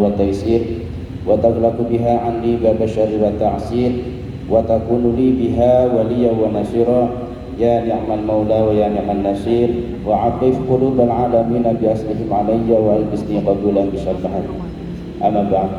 وتيسير وتغلق بها عني باب الشر والتعسير وتكون لي بها وليا ونصيرا يا نعم المولى ويا نعم النصير وعطف قلوب العالمين بأصلهم علي وألبسني قبولا بشرفها. أما بعد.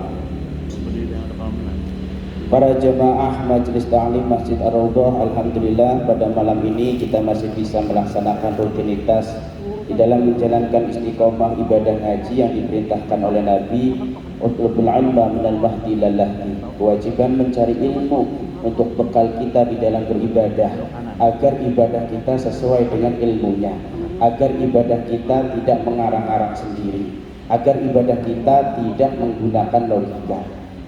Para jemaah Majelis Ta'lim Masjid Ar-Raudhah, alhamdulillah pada malam ini kita masih bisa melaksanakan rutinitas di dalam menjalankan istiqomah ibadah haji yang diperintahkan oleh Nabi, utlubul ilma minal mahdi ilal lahdi. Kewajiban mencari ilmu untuk bekal kita di dalam beribadah, agar ibadah kita sesuai dengan ilmunya, agar ibadah kita tidak mengarang-arang sendiri, agar ibadah kita tidak menggunakan logika,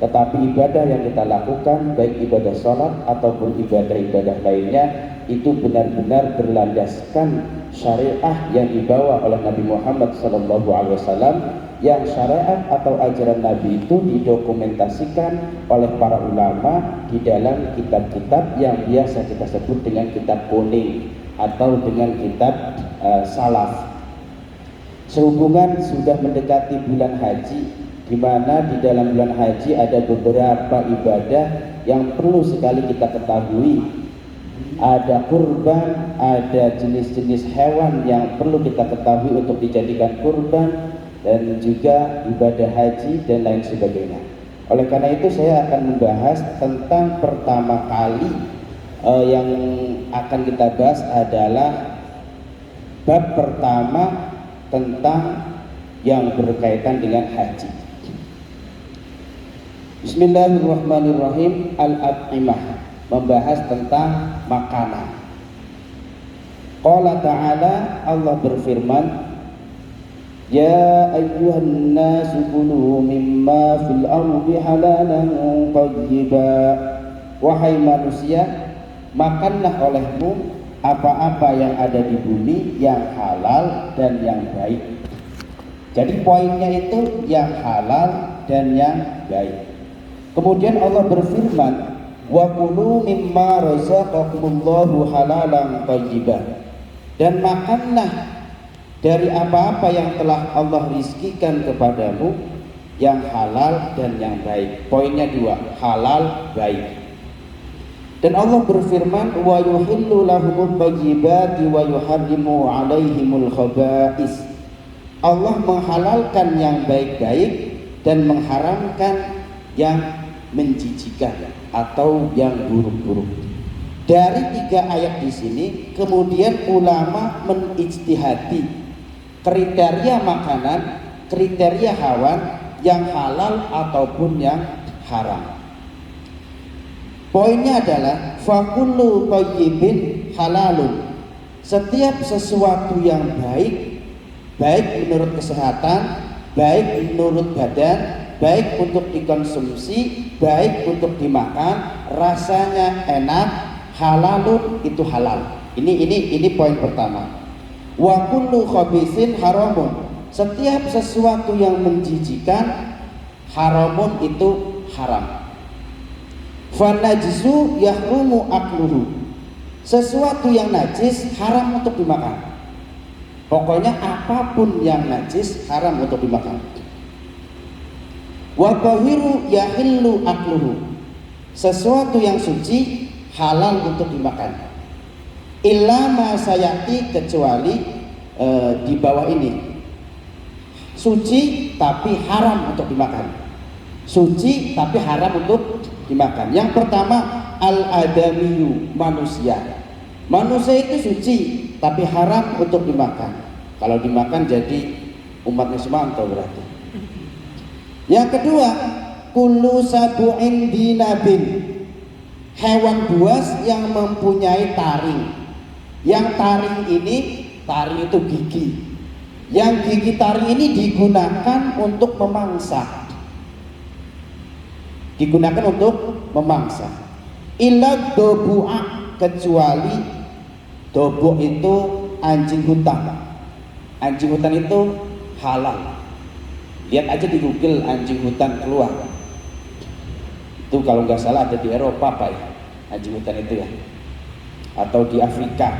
tetapi ibadah yang kita lakukan, baik ibadah sholat ataupun ibadah-ibadah lainnya, itu benar-benar berlandaskan syariah yang dibawa oleh Nabi Muhammad SAW, yang syariat atau ajaran Nabi itu didokumentasikan oleh para ulama di dalam kitab-kitab yang biasa kita sebut dengan kitab kuning atau dengan kitab salaf. Sehubungan sudah mendekati bulan haji, di mana di dalam bulan haji ada beberapa ibadah yang perlu sekali kita ketahui. Ada kurban, ada jenis-jenis hewan yang perlu kita ketahui untuk dijadikan kurban, dan juga ibadah haji dan lain sebagainya. Oleh karena itu saya akan membahas tentang pertama kali yang akan kita bahas adalah bab pertama tentang yang berkaitan dengan haji. Bismillahirrahmanirrahim. Al-at'imah, membahas tentang makanan. Qala ta'ala, Allah berfirman, ya ayyuhan nasu kulu mimma fil ardi halalan thayyiba. Wahai manusia, makanlah olehmu apa-apa yang ada di bumi yang halal dan yang baik. Jadi poinnya itu yang halal dan yang baik. Kemudian Allah berfirman, wa kulu mimma razaqakumullahu halalan thayyiban. Dan makanlah dari apa-apa yang telah Allah rizkikan kepadamu yang halal dan yang baik. Poinnya dua, halal, baik. Dan Allah berfirman, wa yuhillu lahumut thayyibati wa yuharrimu alaihimul khaba'is. Allah menghalalkan yang baik-baik dan mengharamkan yang menjijikan atau yang buruk-buruk. Dari tiga ayat di sini kemudian ulama menijtihadi kriteria makanan, kriteria hewan yang halal ataupun yang haram. Poinnya adalah fakullu thayyibin halalun. Setiap sesuatu yang baik, baik menurut kesehatan, baik menurut badan, baik untuk dikonsumsi, baik untuk dimakan, rasanya enak, halalun, itu halal. Ini poin pertama. Wa kullu khabisin haramun. Setiap sesuatu yang menjijikan, haramun, itu haram. Fa najsu yahrumu akluhu. Sesuatu yang najis haram untuk dimakan. Pokoknya apapun yang najis haram untuk dimakan. Wa tahiru yahillu akluhu. Sesuatu yang suci halal untuk dimakan. Illa ma sayati, kecuali di bawah ini. Suci tapi haram untuk dimakan. Suci tapi haram untuk dimakan. Yang pertama, al-adamiyu, manusia. Manusia itu suci tapi haram untuk dimakan. Kalau dimakan jadi umatnya Sumanto berarti. Yang kedua, kullu sabu'in dinabin, hewan buas yang mempunyai taring. Yang taring ini, taring itu gigi. Yang gigi taring ini digunakan untuk memangsa. Digunakan untuk memangsa. Illa dobu'a, kecuali dobu itu anjing hutan. Anjing hutan itu halal. Lihat aja di Google anjing hutan keluar. Itu kalau nggak salah ada di Eropa Pak ya, anjing hutan itu ya, atau di Afrika.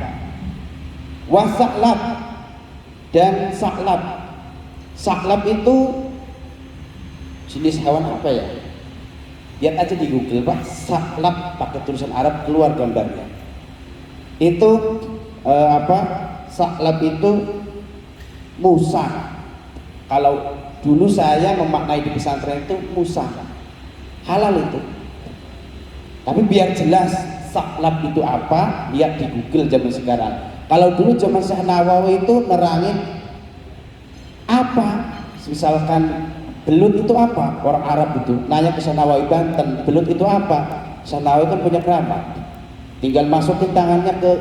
Wasaklab dan saklab. Saklab itu Jenis hewan apa ya? Lihat aja di Google Pak, saklab pakai tulisan Arab keluar gambarnya. Itu saklab itu Musa. Kalau dulu saya memaknai di pesantren itu Musa, halal itu. Tapi biar jelas saklab itu apa, lihat di Google zaman sekarang. Kalau dulu zaman Syekh Nawawi itu nerangin apa, misalkan belut itu apa, orang Arab itu nanya ke Syekh Nawawi Banten, belut itu apa? Syekh Nawawi kan punya keramat, tinggal masukin tangannya ke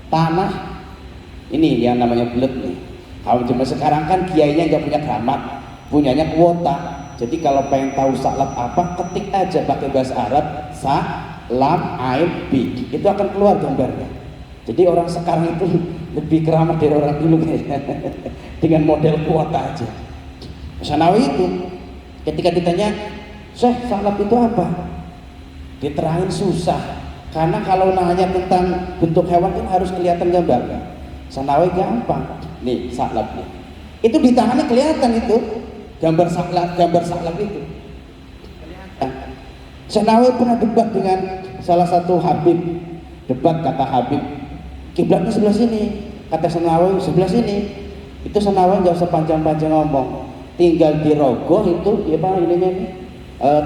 tanah, ini yang namanya belut nih. Kalau zaman sekarang kan kiainya nggak punya keramat, punyanya kuota. Jadi kalau pengen tahu saklab apa, ketik aja pakai bahasa Arab lam ain bi, itu akan keluar gambarnya. Jadi orang sekarang itu lebih keramat dari orang dulu kayaknya dengan model kuota aja. Sanawi itu ketika ditanya, Syekh saklab itu apa? Diterangin susah, karena kalau nanya tentang bentuk hewan kan harus kelihatan gambarnya. Sanawi gampang, nih saklab nih. Itu di tangannya kelihatan itu gambar saklab itu. Sanawi pernah debat dengan salah satu Habib, debat kata Habib, kiblatnya sebelah sini, kata Sanawi sebelah sini. Itu Sanawi nggak usah panjang-panjang ngomong, tinggal dirogoh itu ya Pak, ininya nih,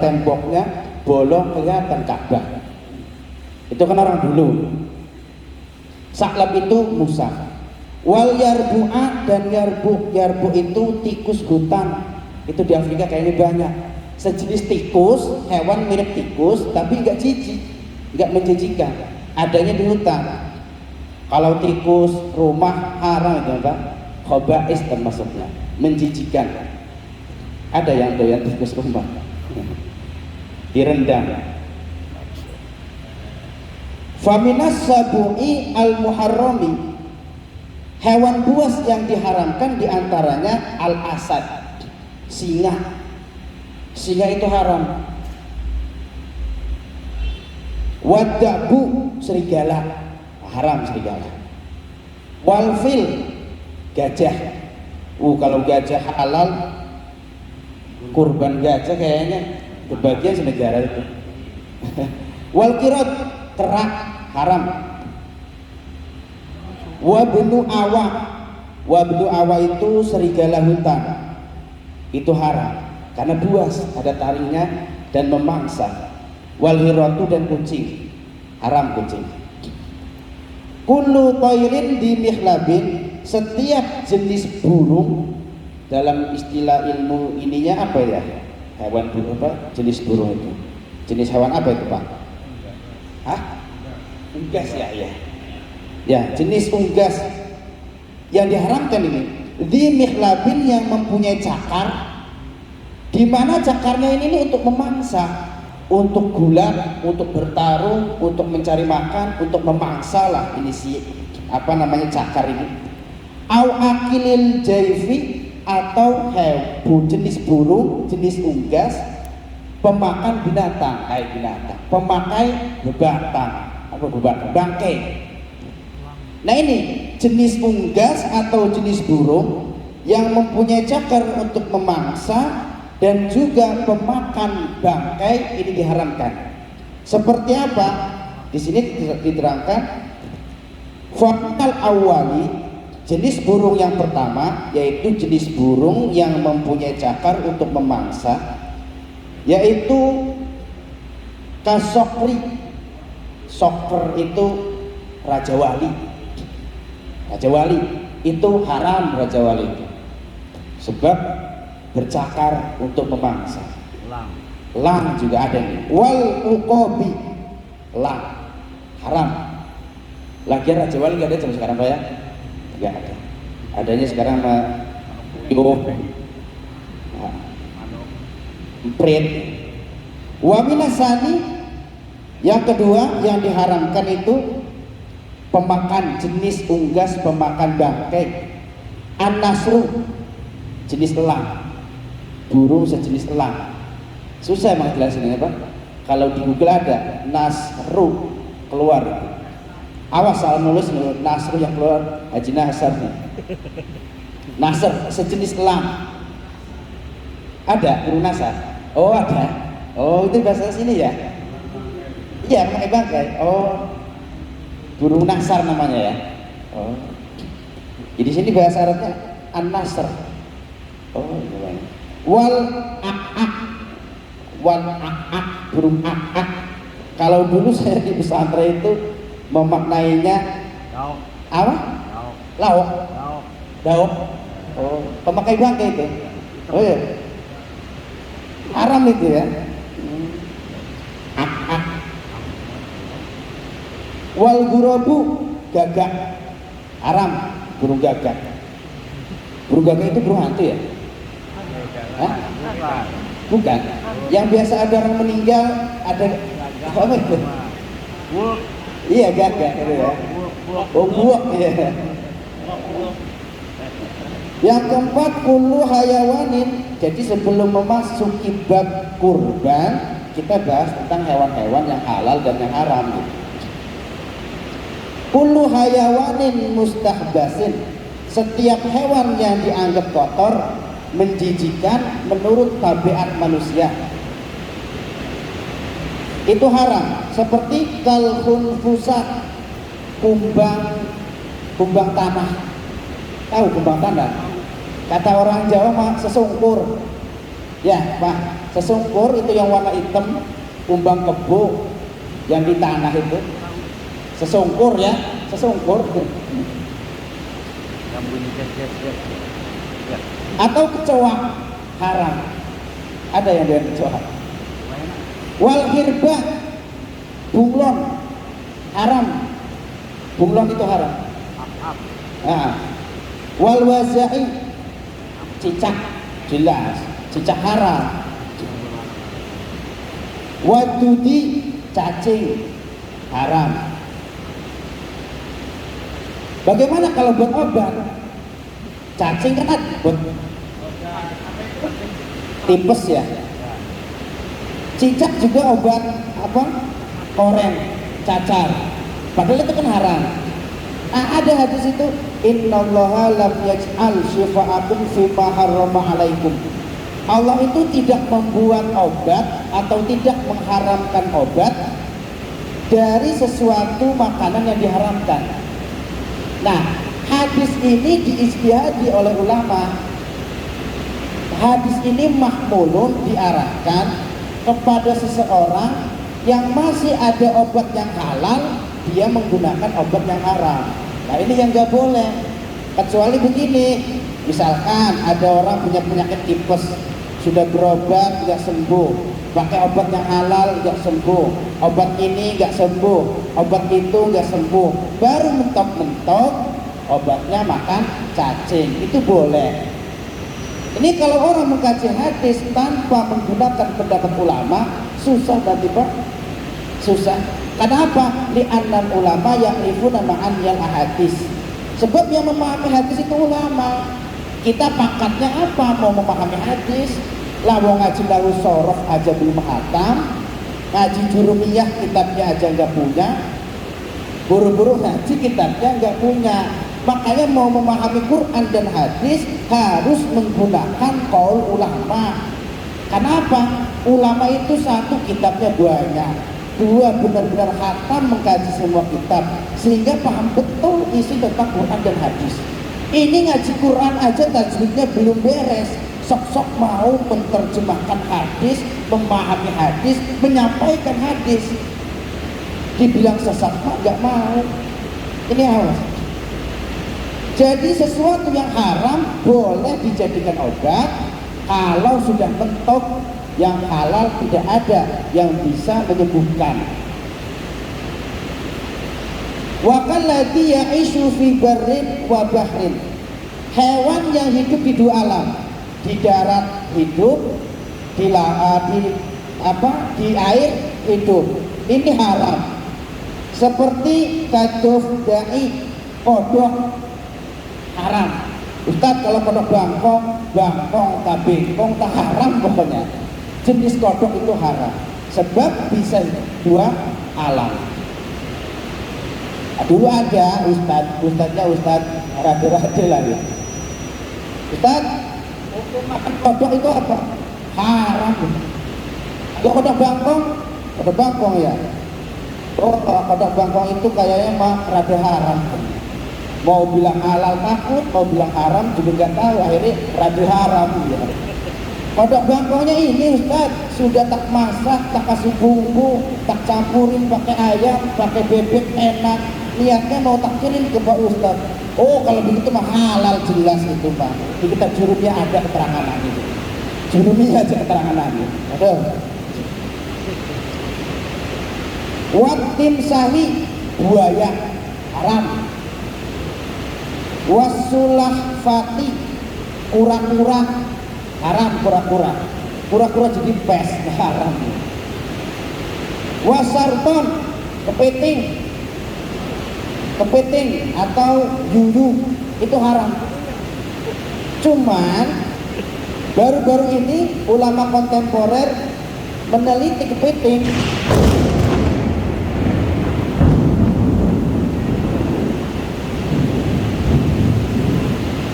temboknya bolong kelihatan Ka'bah. Itu kan orang dulu. Saklab itu Musa. Wal yarbu'a, dan yarbu itu tikus hutan. Itu di Afrika kayaknya banyak. Sejenis tikus, hewan mirip tikus tapi nggak jijik, nggak menjijikan. Adanya di hutan. Kalau tikus rumah haram itu Pak, khobais termasuknya, menjijikan. Ada yang doyan tikus rumah, direndam. Faminas sabu'i al-muharrami, hewan buas yang diharamkan diantaranya al-asad, singa. Singa itu haram. Wadabu, serigala, haram serigala. Walfil, gajah. Kalau gajah halal, kurban gajah kayaknya kebagian senegara itu. Walkirot, kerak, haram. Wabnu awa itu serigala hutan, itu haram karena buas, ada taringnya dan memangsa. Walhiratu, dan kucing, haram kucing. Kullu toirin di mihlabin, setiap jenis burung, dalam istilah ilmu ininya apa ya, hewan burung apa, jenis burung itu, jenis hewan apa itu Pak? Hah? Unggas ya, ya jenis unggas yang diharamkan ini di mihlabin, yang mempunyai cakar, di mana cakarnya ini untuk memangsa, untuk gulat, untuk bertarung, untuk mencari makan, untuk memangsa lah ini si apa namanya cakar ini. Au akilil jaifi, atau jenis burung, jenis unggas pemakan binatang, pemakai bebatang, apa bebatang, bangkai. Nah ini jenis unggas atau jenis burung yang mempunyai cakar untuk memangsa dan juga pemakan bangkai, ini diharamkan. Seperti apa? Di sini diterangkan fakal awali, jenis burung yang pertama yaitu jenis burung yang mempunyai cakar untuk memangsa, yaitu kasokri. Sokper itu raja wali. Raja wali itu haram, raja wali itu sebab bercakar untuk memangsa. Lang juga ada nih. Wal uqobi, lang haram. Lagian raja wali nggak ada zaman sekarang Pak ya? Nggak ada. Adanya sekarang mah print. Wa minasani, yang kedua yang diharamkan itu pemakan jenis unggas, pemakan bangkai. An-nasru, jenis elang, burung sejenis elang. Susah emang jelasinnya Pak. Kalau di Google ada nasru, keluar itu. Awas salah nulis, nasru yang keluar Haji Nasr. Nasr sejenis elang. Ada burung nasar. Oh ada. Oh itu bahasa sini ya. Iya pakai bangkai. Oh burung nasar namanya ya. Oh. Jadi sini bahasa Arabnya an-nasr. Oh gimana? Wal ak wal ak burung ak. Kalau dulu saya di pesantren itu memaknainya apa? Lauk. Dauk. Oh, pemakai bangkai itu. Oh ya. Haram itu ya. Ak. Wal gurabu gagak. Haram burung gagak. Burung gagak itu burung hantu ya? Hah? Bukan. Yang biasa ada orang meninggal ada apa itu? Iya gagak itu ya. Oh buak ya. Yang keempat kullu hayawanin. Jadi sebelum memasuki bab kurban kita bahas tentang hewan-hewan yang halal dan yang haram. Kullu hayawanin mustahbasin. Setiap hewan yang dianggap kotor, menjijikan menurut tabiat manusia itu haram. Seperti kalhunfusa, kumbang tanah. Tahu kumbang tanah? Kata orang Jawa mah sesungkur. Ya Pak, sesungkur itu yang warna hitam, kumbang kebo yang di tanah itu. Sesungkur ya, sesungkur. Atau kecoa haram. Ada yang dengan kecoa. Wal hirbah, bunglon haram. Bunglon itu haram. Nah. Wal waza'i, cicak jelas, cicak haram. Wadudi, cacing haram. Bagaimana kalau buat obat? Cacing kan buat tipes ya. Cicak juga obat apa? Koreng, cacar. Padahal itu kan haram. Ada hadis itu, innallaha lam yaj'al syifa'akum fima harrama alaikum. Allah itu tidak membuat obat atau tidak mengharamkan obat dari sesuatu makanan yang diharamkan. Nah, hadis ini diijtihadi oleh ulama. Hadis ini mahmulun diarahkan kepada seseorang yang masih ada obat yang halal, dia menggunakan obat yang haram. Nah ini yang nggak boleh. Kecuali begini, misalkan ada orang punya penyakit tipes, sudah berobat nggak sembuh, pakai obat yang halal nggak sembuh, obat ini nggak sembuh, obat itu nggak sembuh, baru mentok-mentok obatnya makan cacing, itu boleh. Ini kalau orang mengkaji hadis tanpa menggunakan pendapat ulama, susah nanti Pak, susah. Kenapa? Li'annal ulama ya'rifuna ma'aniyal ahadis. Sebab yang memahami hadis itu ulama. Kita pangkatnya apa? Mau memahami hadis? Lah wong ngaji lahu sorof aja belum hatam, ngaji jurumiyah kitabnya aja nggak punya, buru-buru ngaji kitabnya nggak punya. Makanya mau memahami Quran dan hadis harus menggunakan qaul ulama. Kenapa? Ulama itu satu kitabnya banyak, dua benar-benar khatam mengkaji semua kitab sehingga paham betul isi tentang Quran dan hadis. Ini ngaji Quran aja tajwidnya belum beres, sok-sok mau menerjemahkan hadis, memahami hadis, menyampaikan hadis. Dibilang sesat mah nggak mau. Ini awas. Jadi sesuatu yang haram boleh dijadikan obat kalau sudah mentok. Yang halal tidak ada yang bisa menyembuhkan. Wa kalladzi ya'ishu fi barrin wa bahrin. Hewan yang hidup di dua alam, di darat hidup, di air hidup. Ini haram. Seperti kaduf da'i, kodok haram. Ustaz kalau kodok bangkong, tabengkong, tak haram pokoknya. Jenis kodok itu haram sebab bisa dua alam. Dulu ada ustadznya rada-rada lah ya. Ustadz, hukum makan kodok itu apa? haram. Kalau kodok bangkong ya. Oh, kodok bangkong itu kayaknya mah rada haram. Mau bilang halal takut, mau bilang haram juga nggak tahu, akhirnya rada haram ya. Kodok bangkongnya ini Ustaz, sudah tak masak, tak kasih bumbu, tak campurin pakai ayam, pakai bebek enak. Niatnya mau tak kirim ke Pak Ustaz. Oh, kalau begitu mah halal jelas itu Pak. Di kitab Jurumiyah ada keterangan lagi. Jurumiyah aja keterangan lagi. Aduh. Watim sahi, buaya haram. Wasulah fati, kura-kura haram. Kura-kura jadi pes haram. Wasarton, kepiting atau yuyu itu haram. Cuman baru-baru ini ulama kontemporer meneliti kepiting.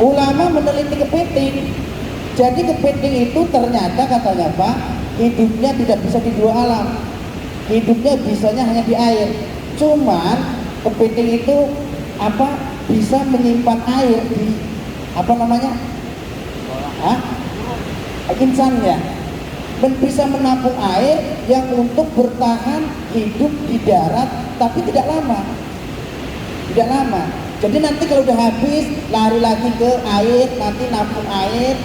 Ulama meneliti kepiting. Jadi kepiting itu ternyata katanya Pak, hidupnya tidak bisa di dua alam. Hidupnya bisanya hanya di air. Cuman kepiting itu bisa menyimpan air di insan ya, dan bisa menampung air yang untuk bertahan hidup di darat, tapi tidak lama. Jadi nanti kalau udah habis lari lagi ke air, nanti nampung air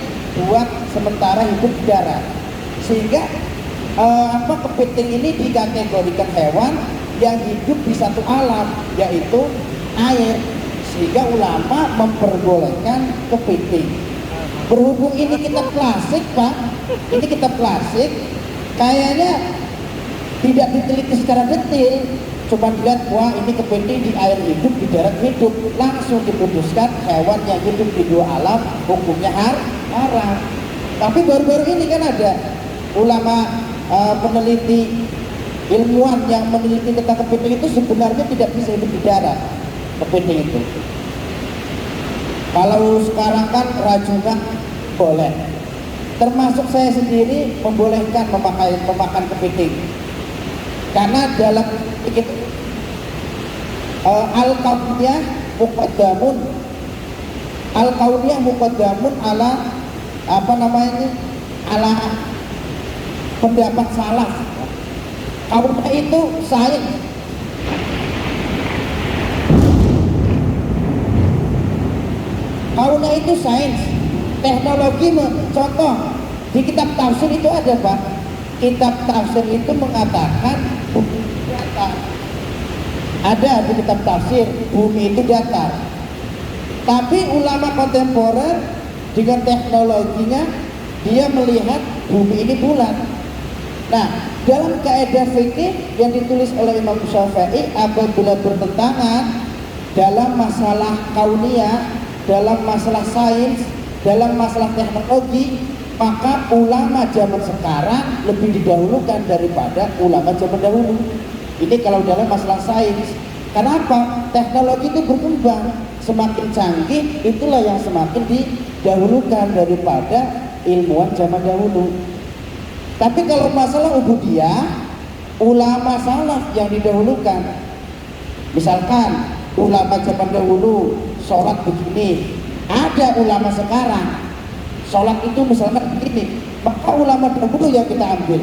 buat sementara hidup di darat. Sehingga kepiting ini dikategorikan hewan yang hidup di satu alam, yaitu air. Sehingga ulama memperbolehkan kepiting. Berhubung ini kitab klasik Pak, ini kitab klasik, kayaknya tidak diteliti secara detail. Cuma dilihat, wah ini kepiting di air hidup, di darat hidup, langsung diputuskan hewan yang hidup di dua alam hukumnya haram. Tapi baru-baru ini kan ada ulama peneliti, ilmuwan yang meneliti tentang kepiting itu sebenarnya tidak bisa hidup di darat. Kepiting itu kalau sekarang kan rajungan boleh, termasuk saya sendiri membolehkan memakan kepiting, karena dalam itu al-kauniyah muqaddamun ala ala pendapat salaf. Kauniyah itu sains. Kauniyah itu sains, teknologi. Contoh di kitab tafsir itu ada Pak. Kitab tafsir itu mengatakan bumi itu datar. Ada di kitab tafsir bumi itu datar. Tapi ulama kontemporer dengan teknologinya dia melihat bumi ini bulat. Nah, dalam kaidah fikih yang ditulis oleh Imam Syafi'i, apabila bertentangan dalam masalah kauniyah, dalam masalah sains, dalam masalah teknologi, maka ulama zaman sekarang lebih didahulukan daripada ulama zaman dahulu. Ini kalau dalam masalah sains. Kenapa? Teknologi itu berkembang, semakin canggih, itulah yang semakin didahulukan daripada ilmuwan zaman dahulu. Tapi kalau masalah ubudiyah, ulama salaf yang didahulukan. Misalkan ulama zaman dahulu sholat begini, ada ulama sekarang sholat itu misalkan begini, maka ulama dahulu yang kita ambil.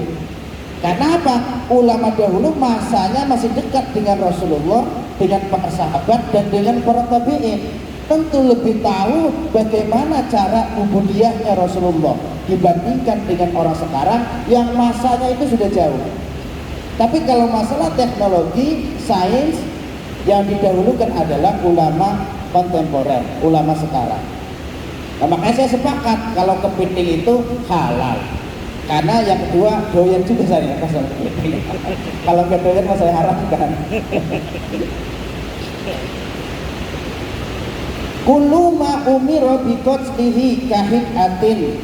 Karena apa? Ulama dahulu masanya masih dekat dengan Rasulullah, dengan para sahabat, dan dengan para tabi'in. Tentu lebih tahu bagaimana cara ubudiyahnya Rasulullah dibandingkan dengan orang sekarang yang masanya itu sudah jauh. Tapi kalau masalah teknologi, sains, yang didahulukan adalah ulama kontemporer, ulama sekarang. Nah, makanya saya sepakat kalau kepiting itu halal. Karena yang kedua doyan juga saya pasal kepiting. Kalau nggak doyan mah saya haramkan. Kullu ma umira bi qatlihi kahinatin.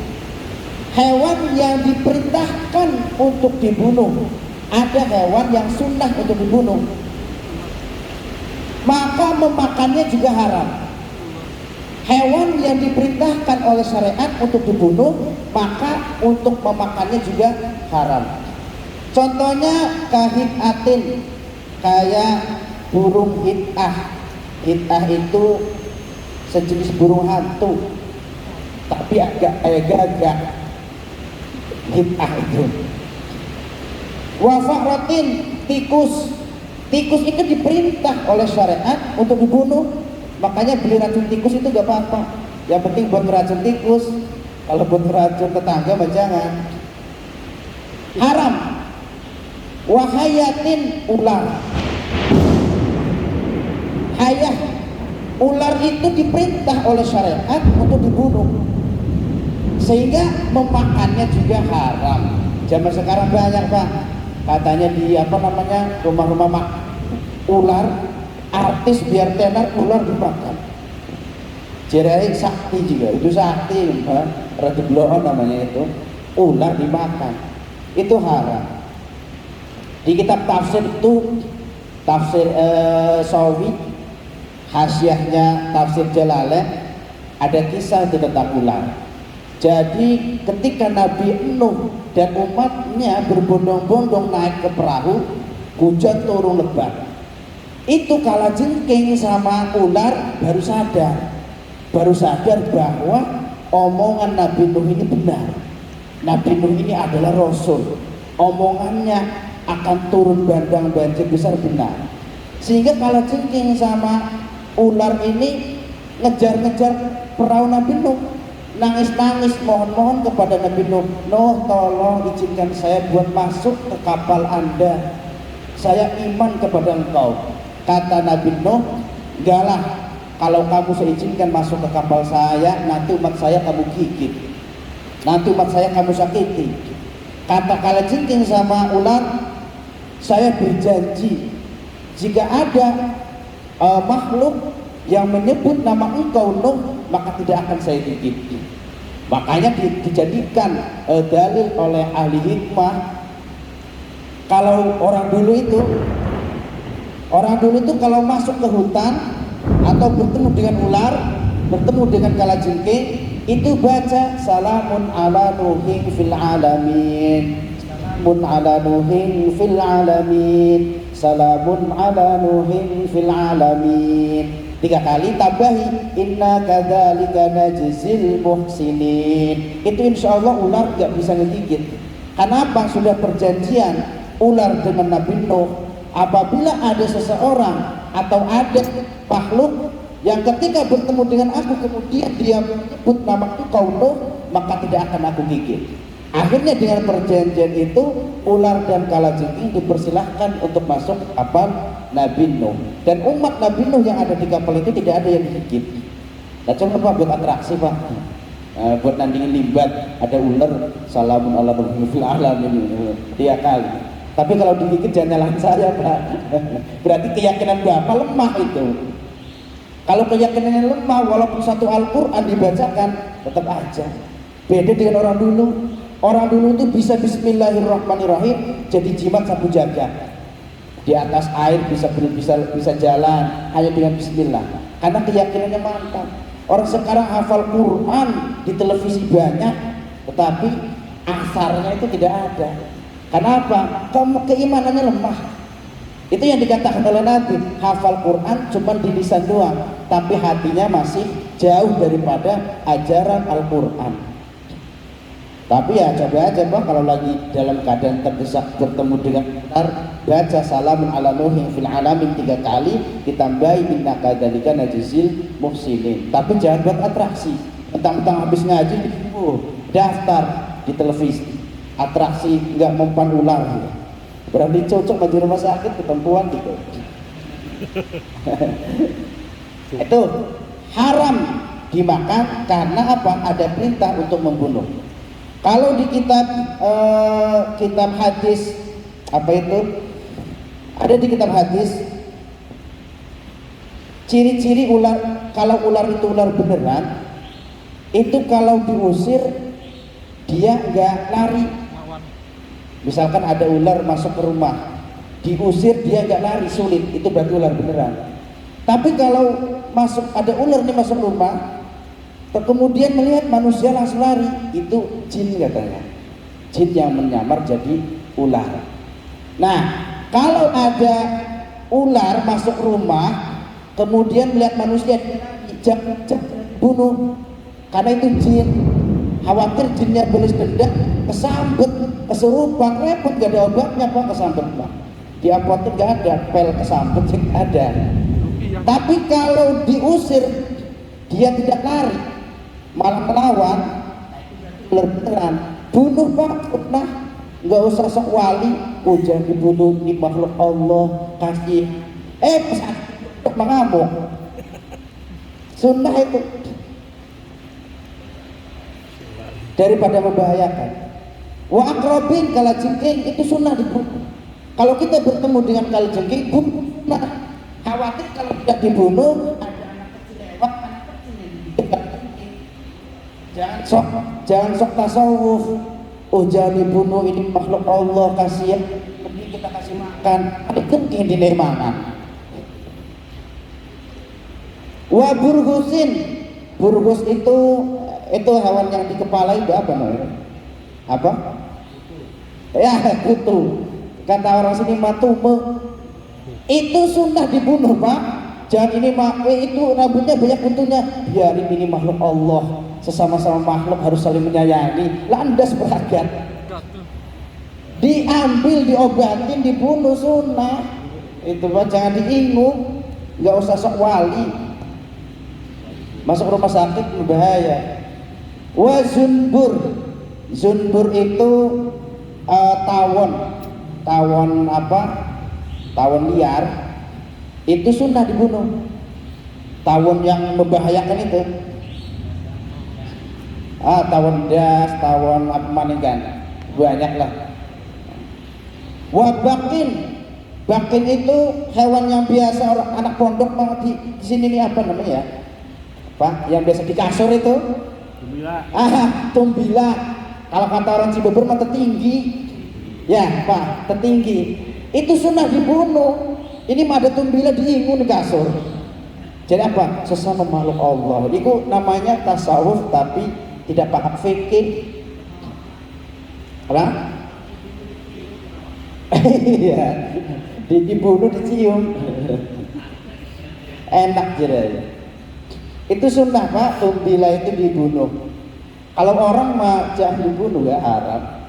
Hewan yang diperintahkan untuk dibunuh. Ada hewan yang sunnah untuk dibunuh, maka memakannya juga haram. hewan yang diperintahkan oleh syariat untuk dibunuh, maka untuk memakannya juga haram. Contohnya kahitatin, kayak burung hitah. Hitah itu sejenis burung hantu, tapi agak kayak gagak. Hitah itu. Wafaratin, tikus. Tikus itu diperintah oleh syariat untuk dibunuh. Makanya beli racun tikus itu gak apa-apa. Yang penting buat racun tikus. Kalau buat racun tetangga mah jangan. Haram. Wahayatin, ular. Hayah, ular itu diperintah oleh syariat untuk dibunuh. Sehingga memakannya juga haram. Zaman sekarang banyak, Pak. Katanya di rumah-rumah ular, artis biar tenar ular dimakan. Jadi sakti juga, itu sakti, ratu bloon namanya itu, ular dimakan, itu haram. Di kitab tafsir itu, tafsir Sawi, hasyiahnya tafsir Jalalain, ada kisah itu tentang ular. Jadi ketika Nabi Nuh dan umatnya berbondong-bondong naik ke perahu, hujan turun lebat. Itu kalajengking sama ular baru sadar bahwa omongan Nabi Nuh ini benar. Nabi Nuh ini adalah Rasul. Omongannya akan turun bandang banjir besar benar. Sehingga kalajengking sama ular ini ngejar-ngejar perahu Nabi Nuh. Nangis-nangis mohon-mohon kepada Nabi Nuh, Nuh tolong izinkan saya buat masuk ke kapal Anda, saya iman kepada engkau. Kata Nabi Nuh, enggak lah, kalau kamu saya izinkan masuk ke kapal saya, nanti umat saya kamu gigit, nanti umat saya kamu sakiti. Kata kalajengking sama ular, saya berjanji jika ada makhluk yang menyebut nama engkau Nuh, maka tidak akan saya gigit. Makanya dijadikan dalil oleh ahli hikmah, kalau orang dulu itu kalau masuk ke hutan atau bertemu dengan ular, bertemu dengan kalajengking, itu baca salamun ala nuhin fil alamin, salamun ala nuhin fil alamin, salamun ala nuhin fil alamin. 3 kali tambahi inna kadzalika najzil muhsinin. Itu insya Allah ular gak bisa ngegigit. Kenapa? Sudah perjanjian ular dengan Nabi Nuh, apabila ada seseorang atau ada makhluk yang ketika bertemu dengan aku kemudian dia menyebut nama engkau Nuh, maka tidak akan aku gigit. Akhirnya dengan perjanjian itu ular dan kalajengking dipersilahkan untuk masuk kapal Nabi Nuh, dan umat Nabi Nuh yang ada di kapal itu tidak ada yang digigit. Nah, coba buat atraksi, Pak, buat nandingin limbat, ada ular salamun ala nuhin fil alamin 3 kali. Tapi kalau digigit jangan nyalahin saya, Pak. Berarti keyakinan Bapak lemah itu. Kalau keyakinannya lemah, walaupun satu Al-Quran dibacakan tetap aja. Beda dengan orang dulu. Orang dulu itu bisa bismillahirrahmanirrahim jadi jimat sapu jagat. Di atas air bisa jalan hanya dengan bismillah. Karena keyakinannya mantap. Orang sekarang hafal Quran di televisi banyak, tetapi asarnya itu tidak ada. Kenapa? Keimanannya lemah. Itu yang dikatakan oleh Nabi, hafal Quran cuma di lisan doang, tapi hatinya masih jauh daripada ajaran Al-Quran. Tapi ya coba aja, Pak, kalau lagi dalam keadaan terdesak bertemu dengan ular, baca salamun ala nuhin fil alamin 3 kali, ditambahi inna kadzalika najzil muhsinin. Tapi jangan buat atraksi. Mentang-mentang habis ngaji daftar di televisi. Atraksi nggak mempan ular gitu. Berarti cocok di rumah sakit ketentuan gitu. Itu haram dimakan karena apa? Ada perintah untuk membunuh. Kalau di kitab hadis apa itu? Ada di kitab hadis ciri-ciri ular. Kalau ular itu ular beneran, itu kalau diusir dia nggak lari. Misalkan ada ular masuk ke rumah, diusir dia nggak lari, sulit, itu berarti ular beneran. Tapi kalau ada ular nih masuk rumah, Kemudian melihat manusia langsung lari, itu jin katanya, jin yang menyamar jadi ular. Nah, kalau ada ular masuk rumah kemudian melihat manusia, jangan bunuh, karena itu jin. Khawatir jinnya balas dendam, kesambet, kesurupan, repot, gak ada obatnya Pak kesambet Pak. Di apotek gak ada pel kesambet, ada. Tapi kalau diusir dia tidak lari, malah melawan, beneran bunuh Pak. Nah, nggak usah sok wali, jangan dibunuh, ini makhluk Allah, kasih pesan untuk mengamuk. Sunnah itu daripada membahayakan. Wa akrobin kalajengking, itu sunnah dibunuh. Kalau kita bertemu dengan kalajengking, bunuh. Nah, khawatir kalau tidak dibunuh ada anak kecil lewat, anak kecil yang jangan sok tasawuf. Jangan dibunuh, ini makhluk Allah, kasihan, mending kita kasih makan. Ada kengking di mangan. Wa burghusin, burghus itu hewan yang di kepala itu apa namanya? Apa? Ya, kutu. Kata orang sini matume. Itu sunnah dibunuh Pak. Jangan ini itu rambutnya banyak kutunya. Biarin, ini makhluk Allah. Sesama-sama makhluk harus saling menyayangi. Landas beragat. Diambil, diobatin, dibunuh, sunnah. Itu Pak, jangan diingu. Nggak usah sok wali. Masuk rumah sakit berbahaya. Wa zunbur, zunbur itu tawon apa? Tawon liar. Itu sunnah dibunuh. Tawon yang membahayakan itu. Tawon das, tawon apa maningan, banyak lah. Wa bakin, bakin itu hewan yang biasa orang anak pondok mau di sini ini apa namanya ya? Pak, yang biasa di kasur itu? Tumbila. Tumbila. Kalau kata orang Cibubur mah tertinggi. Ya, Pak, tertinggi. Itu sunnah dibunuh. Ini mah ada tumbila diingun di kasur. Jadi apa? Sesama makhluk Allah. Itu namanya tasawuf tapi tidak paham fikih. Apa? Iya. Dibunuh, dicium. Enak jadi. Itu sunnah Pak, tumbila itu dibunuh. Kalau orang mah jangan dibunuh, ya haram.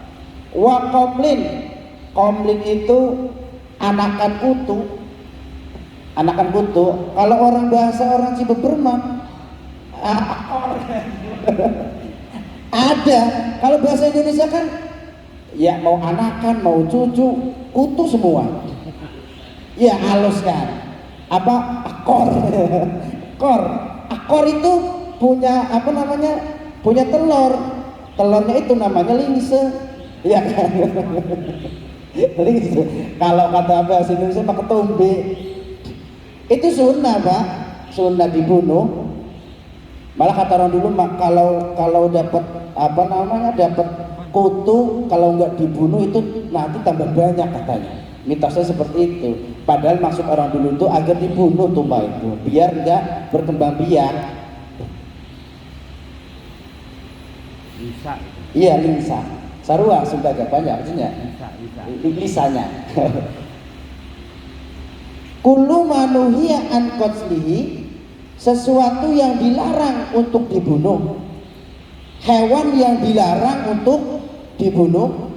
Wa komlin, komlin itu anakan kutu. Anakan kutu. Kalau orang bahasa orang Cibubur mah ada. Kalau bahasa Indonesia kan ya mau anakan, mau cucu, kutu semua. Ya halus kan. Apa akor? Akor. Akor itu punya apa namanya? Punya telur. Telurnya itu namanya lingse. Ya kan? Lingse. Kalau kata bahasa Indonesia mah ketombe. Itu sunnah Pak, sunnah dibunuh. Malah kata orang dulu mak kalau dapat apa namanya, dapat kutu, kalau nggak dibunuh itu nanti tambah banyak katanya. Mitosnya seperti itu. Padahal maksud orang dulu itu agar dibunuh tumbal itu, biar nggak berkembang biak. Lisa. Iya lisa. Sarua sudah agak banyak artinya. Lisanya. Kullu manuhiya an qatslihi, sesuatu yang dilarang untuk dibunuh. Hewan yang dilarang untuk dibunuh,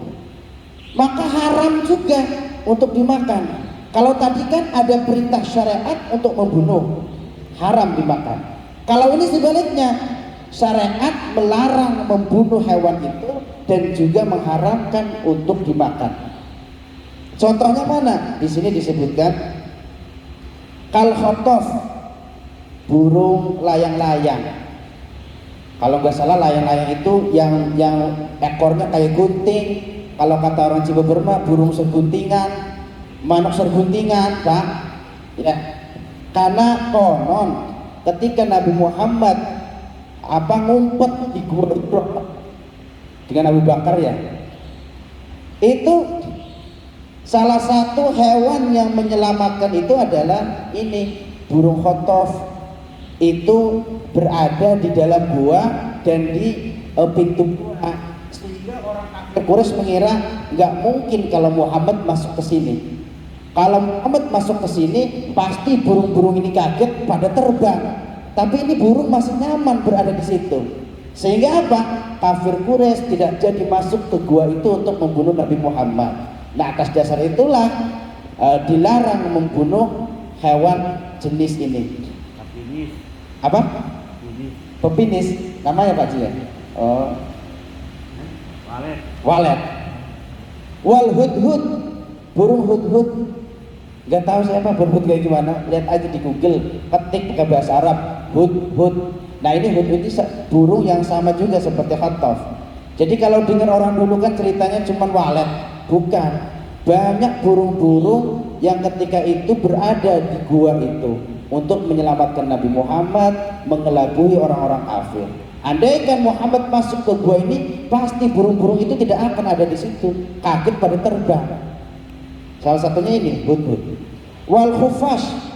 maka haram juga untuk dimakan. Kalau tadi kan ada perintah syariat untuk membunuh, haram dimakan. Kalau ini sebaliknya, syariat melarang membunuh hewan itu dan juga mengharamkan untuk dimakan. Contohnya mana? Di sini disebutkan kal khotof, burung layang-layang. Kalau nggak salah layang-layang itu yang ekornya kayak gunting. Kalau kata orang Cibubur mah burung serguntingan, manuk serguntingan, Pak. Ya, karena konon ketika Nabi Muhammad ngumpet di gua dengan Abu Bakar ya, itu salah satu hewan yang menyelamatkan itu adalah ini burung khotof. itu berada di dalam gua dan di pintu gua, sehingga orang kafir Quraisy mengira nggak mungkin kalau Muhammad masuk ke sini. Kalau Muhammad masuk ke sini pasti burung-burung ini kaget pada terbang, tapi ini burung masih nyaman berada di situ. Sehingga apa? Kafir Quraisy tidak jadi masuk ke gua itu untuk membunuh Nabi Muhammad. Nah, atas dasar itulah dilarang membunuh hewan jenis ini. Pepinis. Apa? Pepinis. Pepinis. Namanya Pak Jia? Oh. Walet. Walet. Wal hudhud. Burung hudhud. Gak tahu siapa burung kayak gimana. Lihat aja di Google. Ketik pakai bahasa Arab. Hudhud. Nah, ini hudhud ini burung yang sama juga seperti khataf. Jadi kalau dengar orang dulu kan ceritanya cuma walet. Bukan. Banyak burung-burung yang ketika itu berada di gua itu untuk menyelamatkan Nabi Muhammad, mengelabui orang-orang kafir. Andaikan Muhammad masuk ke gua ini, pasti burung-burung itu tidak akan ada di situ, kaget pada terbang. Salah satunya ini hudhud. Wal khufash,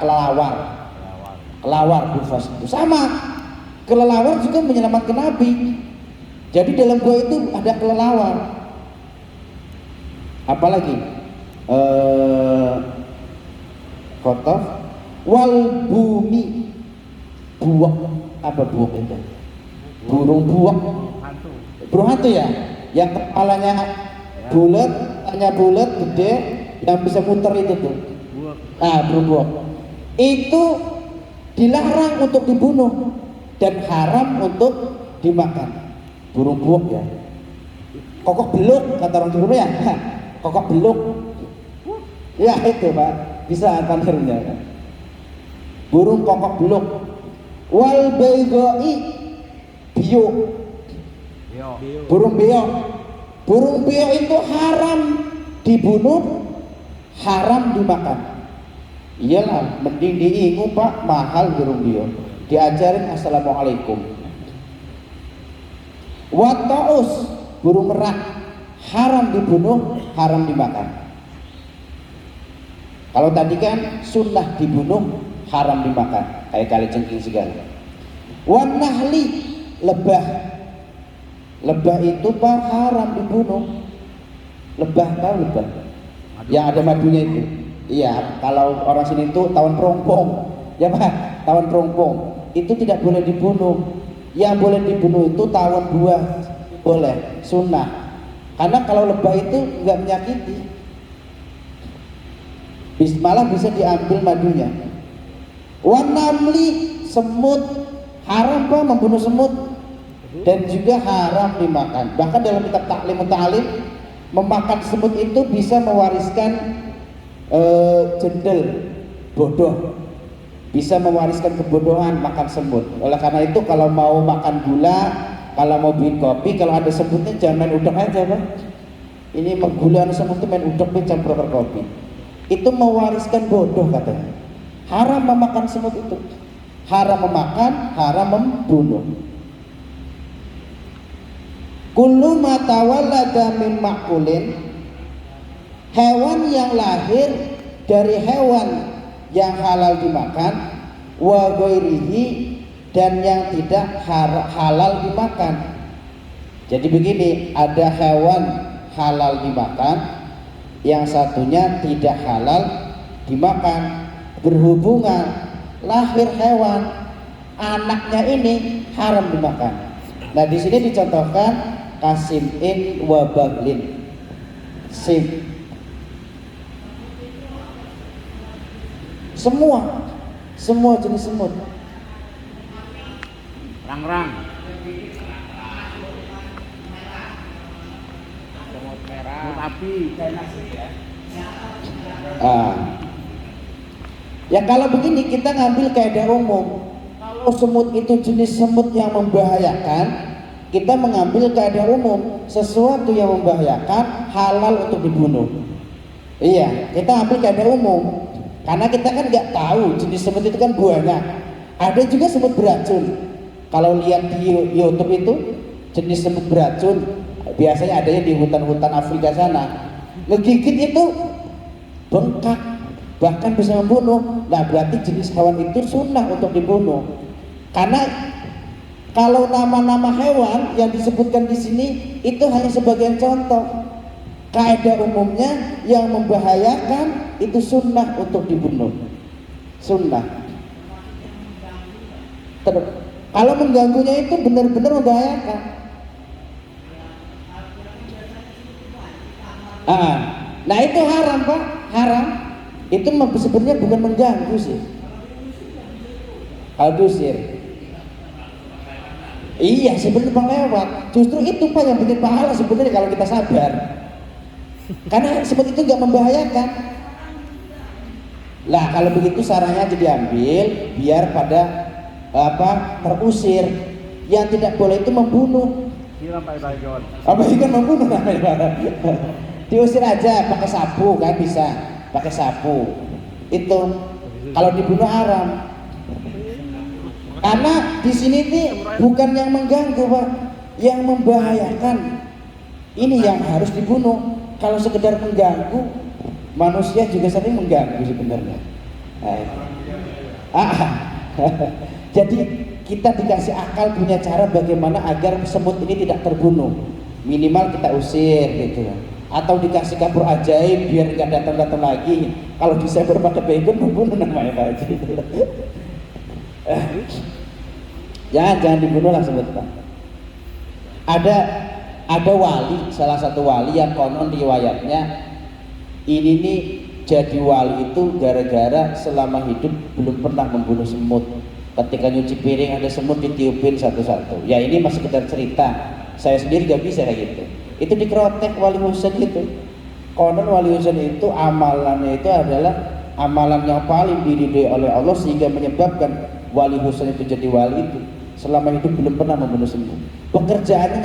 kelelawar. Kelelawar khufas itu sama. Kelelawar juga menyelamatkan Nabi. Jadi dalam gua itu ada kelelawar. Apalagi khotaf wal bumi, buak. Apa buak itu? Burung buak. Burung hantu ya, yang kepalanya bulat, tanya bulat, gede, yang bisa muter itu tuh. Burung buak. Itu dilarang untuk dibunuh dan haram untuk dimakan. Burung buak ya. Kokok beluk kata orang Jawa ya. Kokok beluk. Ya itu Pak, bisa tanhirnya kan. Burung kokok beluk. Wal baydai, bio. Burung beo. Burung beo itu haram dibunuh, haram dimakan. Iyalah, mending diingu Pak, mahal burung beo. Diajarin assalamualaikum. Wa taus, burung merak, haram dibunuh, haram dimakan. Kalau tadi kan sunnah dibunuh, haram dimakan, kayak kalajengking segala. Wan nahli, lebah. Lebah itu Pak haram dibunuh. Lebah, tahu lebah? Yang ada madunya itu. Iya, kalau orang sini itu tawon perompong. Ya Pak, tawon perompong. Itu tidak boleh dibunuh. Yang boleh dibunuh itu tawon buah. Boleh, sunnah. Karena kalau lebah itu nggak menyakiti. Malah bisa diambil madunya. Wan namli, semut, haram Pak membunuh semut dan juga haram dimakan. Bahkan dalam kitab Ta'lim Ta'lim, memakan semut itu bisa mewariskan jendel, bodoh, bisa mewariskan kebodohan makan semut. Oleh karena itu kalau mau makan gula, kalau mau bikin kopi, kalau ada semutnya jangan main udang aja Pak. Ini menggula semut itu main udang campur kopi. Itu mewariskan bodoh katanya. Haram memakan semut itu. Haram memakan, haram membunuh. Kullu ma tawallada min ma'kulin, hewan yang lahir dari hewan yang halal dimakan, wa ghairihi, dan yang tidak halal dimakan. Jadi begini, ada hewan halal dimakan, yang satunya tidak halal dimakan. Berhubungan lahir hewan, anaknya ini haram dimakan. Nah di sini dicontohkan kasim'in wa baglin. Sim, semua jenis semut. Rang-rang. Semut merah. Semut api. Ya kalau begini kita ngambil kaidah umum. Kalau semut itu jenis semut yang membahayakan, kita mengambil kaidah umum. Sesuatu yang membahayakan halal untuk dibunuh. Iya, kita ambil kaidah umum. Karena kita kan nggak tahu jenis semut itu kan banyak. Ada juga semut beracun. Kalau lihat di YouTube itu jenis semut beracun, biasanya adanya di hutan-hutan Afrika sana. Ngegigit itu bengkak, bahkan bisa membunuh. Nah berarti jenis hewan itu sunnah untuk dibunuh. Karena kalau nama-nama hewan yang disebutkan di sini itu hanya sebagian contoh. Kaidah umumnya yang membahayakan itu sunnah untuk dibunuh. Sunnah. Kalau mengganggunya itu benar-benar membahayakan. Nah itu haram Pak, haram. Itu sebenarnya bukan mengganggu sih. Kalau diusir. Iya sebenarnya lewat. Justru itu Pak yang bikin pahala sebenarnya kalau kita sabar. Karena seperti itu nggak membahayakan. Lah kalau begitu sarannya aja diambil biar pada terusir. Yang tidak boleh itu membunuh. Apa itu kan membunuh namanya? Diusir aja pakai sapu kan bisa, pakai sapu. Itu kalau dibunuh haram. Karena di sini nih bukan yang mengganggu Pak, yang membahayakan. Ini yang harus dibunuh. Kalau sekedar mengganggu, manusia juga sering mengganggu sebenarnya. Jadi kita dikasih akal punya cara bagaimana agar semut ini tidak terbunuh. Minimal kita usir gitu. Atau dikasih kapur ajaib biar nggak datang-datang lagi. Kalau bisa berpakai baygon membunuh namanya Pak. Jangan dibunuh lah semut Pak. Ada wali, salah satu wali yang konon riwayatnya ini nih jadi wali itu gara-gara selama hidup belum pernah membunuh semut. Ketika nyuci piring ada semut ditiupin satu-satu. Ya ini masih sekedar cerita. Saya sendiri gak bisa kayak gitu. Itu dikrotek Wali Husain itu. Konon Wali Husain itu amalannya itu adalah amalan yang paling diridhoi oleh Allah sehingga menyebabkan Wali Husain itu jadi wali itu. Selama hidup belum pernah membunuh semut. Pekerjaannya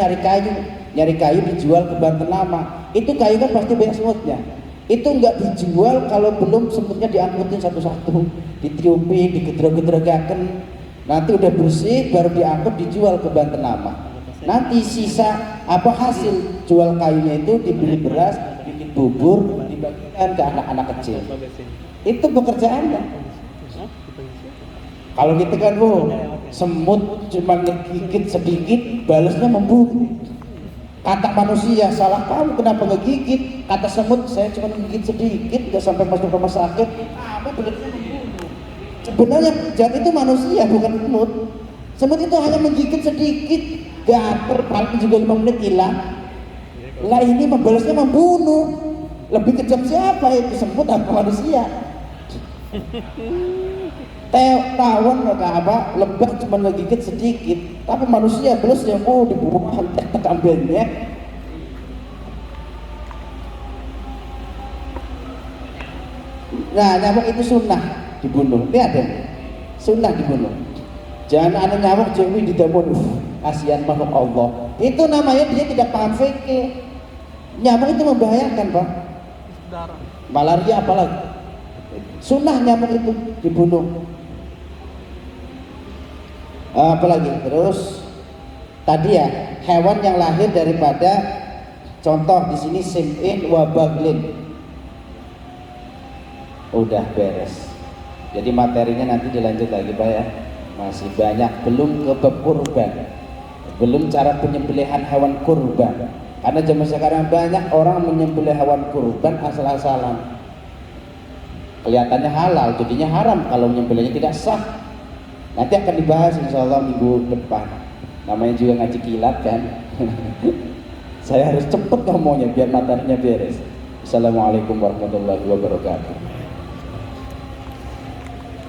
nyari kayu dijual ke Banten Lama. Itu kayu kan pasti banyak semutnya. Itu nggak dijual kalau belum semutnya diangkutin satu-satu, ditiupi, digedrog-gedrogaken. Nanti udah bersih baru diangkut dijual ke Banten Lama. Nanti sisa hasil jual kayunya itu dibeli beras, bikin bubur, dibagikan ke anak-anak kecil. Itu pekerjaannya. Kalau kita kan semut cuma ngegigit sedikit, balasnya membunuh. Kata manusia, salah kamu kenapa ngegigit? Kata semut, saya cuma ngegigit sedikit, nggak sampai masuk rumah sakit. Apa berarti membunuh? Sebenarnya jahat itu manusia, bukan semut. Semut itu hanya menggigit sedikit, gater, paling juga 5 menit hilang. Lah ini membalasnya membunuh. Lebih kejam siapa itu, semut atau manusia? Tawon lebah cuma ngegigit sedikit, tapi manusia belasnya dibunuh hantek tekambennya. Nah nyamuk itu sunnah dibunuh. Lihat deh, sunnah dibunuh. Jangan ada nyamuk jengwi di dapur. Kasihan makhluk Allah. Itu namanya dia tidak paham fikih. Nyamuk itu membahayakan Pak. Malaria apalagi. Sunnah nyamuk itu dibunuh. Apalagi terus tadi ya hewan yang lahir daripada contoh di sini sim'in wa baglin. Udah beres. Jadi materinya nanti dilanjut lagi Pak ya. Masih banyak, belum ke bab kurban, belum cara penyembelihan hewan kurban. Karena zaman sekarang banyak orang menyembelih hewan kurban asal-asalan. Kelihatannya halal, jadinya haram kalau menyembelihnya tidak sah. Nanti akan dibahas insya Allah minggu depan. Namanya juga ngaji kilat kan. Saya harus cepet ngomongnya biar materinya beres. Assalamualaikum warahmatullahi wabarakatuh.